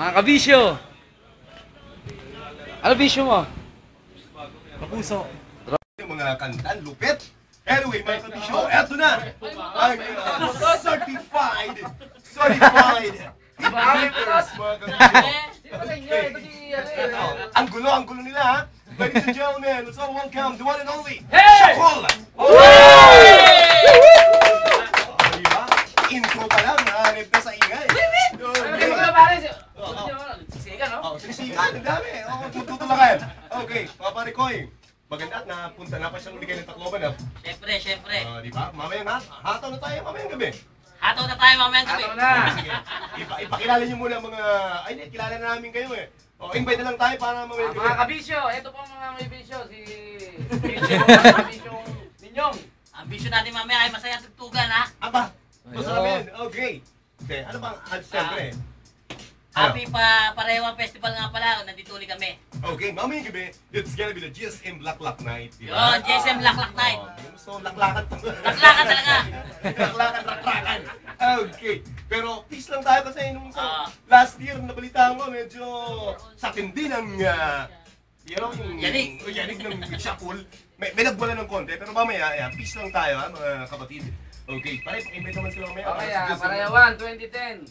Mga kabisyo! Ano bisyo mo? Kapuso. Yung mga kantan, lupit. Anyway, mga kabisyo, eto na! Ang certified hitters, mga kabisyo. Ang gulo nila, ha? Ladies and gentlemen, let's all welcome the one and only, Shakul! Diba? Intro pa lang, nahanip na sa ingay. Sisigan, ang dami. Tutulakan. Okay, mga pare Koy. Maganda at napunta na pa siyang bigay ng Tacloban. Siyempre. Diba? Mamayang hataw na tayo mamayang gabi. Hataw na tayo mamayang gabi. Hataw na. Sige, ipakilala niyo muna mga... Ay, kilala na namin kayo eh. O, invite na lang tayo para mamayang gabi. Mga kabisyo! Ito po mga may bisyo. Si Bisyo Ninyong. Ang bisyo natin mamaya ay masaya tugtugan, ha? Aba, gusto namin. Okay. Okay, ano bang siyempre? Happy Parehawang Festival nga pala. Nandito ulit kami. Okay, mamayang gabi, it's gonna be the GSM Black Lock Night. Diba? Yun, GSM Laklak Night. So, laklakan to. Laklakan talaga. Laklakan. Okay. Pero peace lang tayo kasi nung last year, nabalitaan ko, medyo sa tindi ng, yung yanig ng Shakul. May nagwala ng konti, pero mamaya, peace lang tayo, ha, mga kapatid. Okay, pare, pag-invite naman sila mamaya. Okay, Parayawan 2010.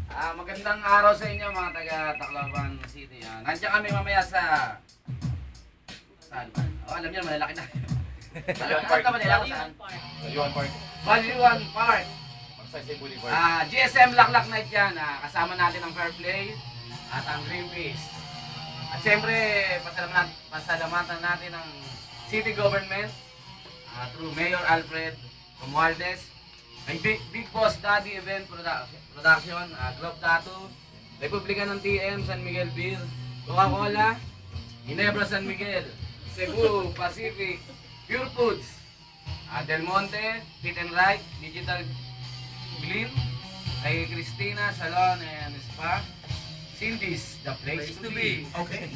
Magandang araw sa inyo mga taga Tacloban City. Nandiyan kami mamaya sa... Saan ba? Alam niyo, malalaki na. Alam ka Manila kung saan? Balyuan Park. GSM Laklak Night yan. Kasama natin ang Fair Play at ang Greenpeace. At siyempre, pasalamatan natin ang city government through Mayor Alfred Romualdez, may Big Boss Daddy Event Production, Globe Tattoo, Republika ng TM, San Miguel Beer, Coca-Cola, Ginebra San Miguel, Cebu Pacific, Pure Foods, Del Monte, Fit and Right, Digital Gleam, kay Christina Salon and Spa, Cindy's, the place to be. Okay.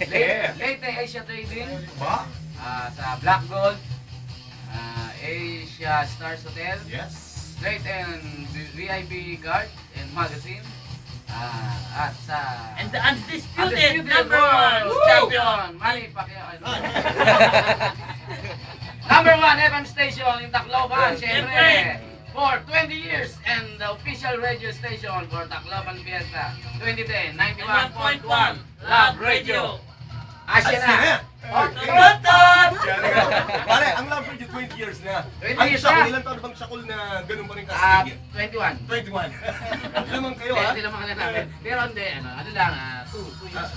Leyte Asia Trading, Ba? sa Black Gold, Asia Stars Hotel, Yes. Straight and VIP Card and Magazine, at sa... And the undisputed number one champion, Manny Pacquiao. Number one FM station in Tacloban, syempre, for 20 years, and the official radio station for Tacloban Fiesta 2010, 91.1 Love Radio. Asya na! Pare, ang Love Radio 20 years na. 20 Ang years Shakul, na. ilang taon bang Shakul na ganun pa rin kastig? 21. 21. Lamang kayo, ha? Hindi naman kailan namin. Pero hindi, ano lang, 2 years.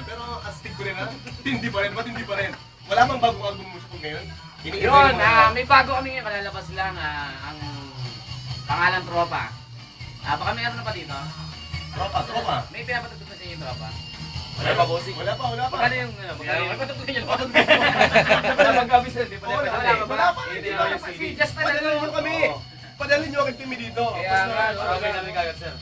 Pero astig ko rin, ha? Hindi pa rin, ba't hindi pa rin? Wala mang bagong album mo Shakul ngayon? Yun, may bago kami ngayon, kalalabas lang, ang pangalan Tropa. Baka meron na pa dito. Tropa. May pinapatugtog na sa inyo, Tropa. Wala pa, bossing. Wala pa. Magkano yung, may patugtog nyo. Wala bang gabi sir, di pa Wala pa. Just Padalhin nyo kami. Padalhin nyo kami kami dito. Kaya nga, okay namin kagad sir.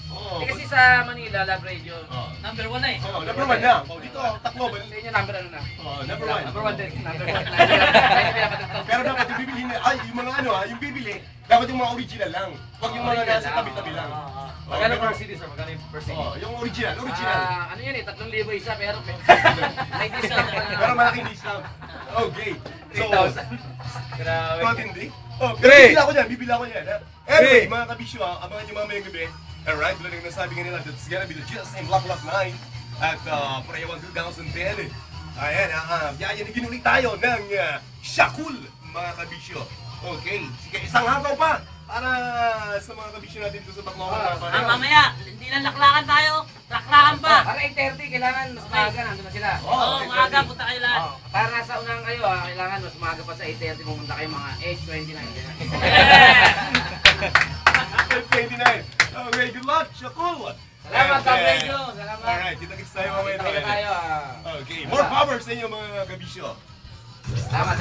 Kasi sa Manila, Love Radio, number one na eh. Number 1 na. Dito, Tacloban. sa inyo number ano na? Number 1. Number 1 din. Number 1. Pero dapat yung bibili na, yung mga yung bibili, dapat yung mga original lang. Huwag yung mga nasa tabi-tabi lang. Magkano per CD sir? Magkano per CD? Yung original. Ano yun eh, 3,000 isa pero may discount pa na. Pero malaking discount. Okay. So, Grabe. matindi. Pero bibili ako niyan. Anyway, mga kabisyo, abangan nyo mamayang gabi. Alright, wala nang nasabi nga nila, that's gonna be the GSM Black Lock Night at Parayawan 2010. Ayan, yaya na ginulit tayo ng Shakul, mga kabisyo. Okay, sige, isang hataw pa para sa mga kabisyo natin doon sa Tacloban. Mamaya, hindi lang laklakan tayo. Laklakan pa. Para 8:30, kailangan mas maaga, nandun na sila. Oo, maaga punta kayo lahat. Para nasa unahan kayo, kailangan mas maaga pa sa 8:30 pumunta kayo mga 29. Okay, good luck, Shakul! Salamat, Top Radio! Salamat! Alright, kita-kits tayo mamaya. Kita tayo. Okay, more power sa inyo mga kabisyo. Salamat.